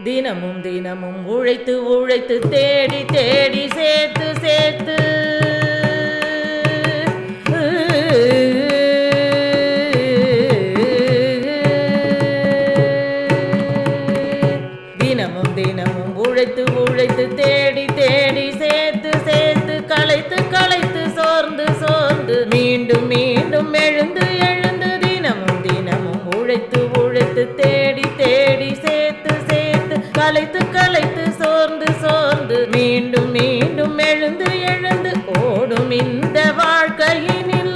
தினமும் தினமும் உழைத்து உழைத்து தேடி தேடி சேர்த்து சேர்த்து தினமும் தினமும் உழைத்து உழைத்து தேடி தேடி சேர்த்து சேர்த்து களைத்து களைத்து சோர்ந்து சோர்ந்து மீண்டும் மீண்டும் எழுந்து எழுந்து தினமும் தினமும் உழைத்து உழைத்து தேடி தேடி சேர்த்து சேர்த்து களைத்து களைத்து சோர்ந்து சோர்ந்து மீண்டும் மீண்டும் எழுந்து எழுந்து ஓடும் இந்த வாழ்க்கையினில்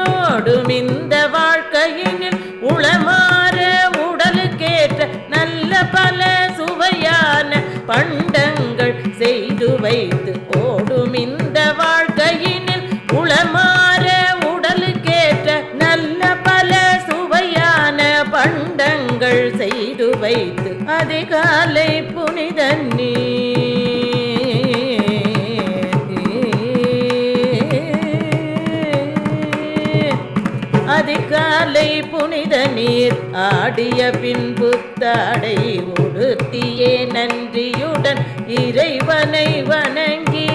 ஓடும் இந்த வாழ்க்கையினில் உளமாற உடலுக்கேற்ற நல்ல பல சுவையான பண்டங்கள் செய்து வைத்து ஓடும் இந்த வாழ்க்கையினில் உளமாற உடலுக்கேற்ற நல்ல பல சுவையான பண்டங்கள் செய்து வைத்து அதிகாலை புனித அதிகாலை புனித நீர் ஆடிய பின்பு தாடை உடுத்தியே நன்றியுடன் இறைவனை வணங்கி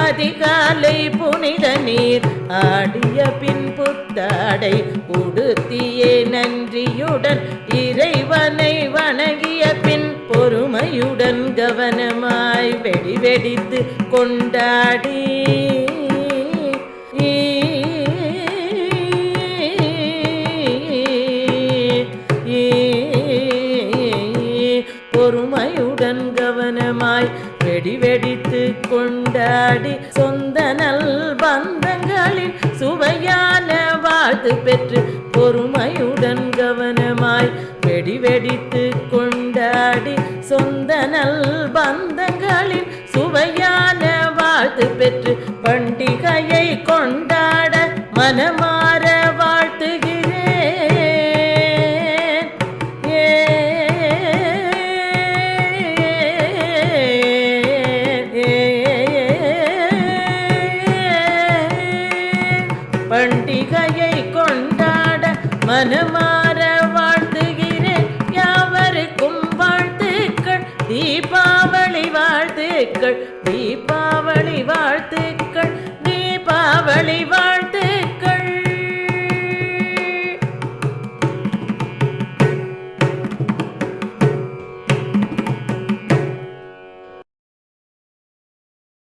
அதிகாலை புனித நீர் ஆடிய பின்பு தாடை உடுத்தியே நன்றியுடன் இறைவனை வணங்கிய பின் பொறுமையுடன் கவனமாய் வெடி வெடித்து கொண்டாடி பொறுமையுடன் கவனமாய் வெடி வெடித்து கொண்டாடி சொந்த நல் பந்தங்களின் சுவையான வாழ்த்து பெற்று பொறுமையுடன் கவனமாய் வெடி வெடித்து கொண்டாடி சொந்த நல் பந்தங்களின் சுவையான வாழ்த்து பெற்று பண்டிகையை கொண்டாட மனமாற வாழ்த்துகிறேன். பண்டிகையை கொண்டாட மனமாற வாழ்த்துகிறேன். யாவருக்கும் வாழ்த்துக்கள், தீபாவளி வாழ்த்துக்கள், தீபாவளி வாழ்த்துக்கள், தீபாவளி வாழ்த்துக்கள்.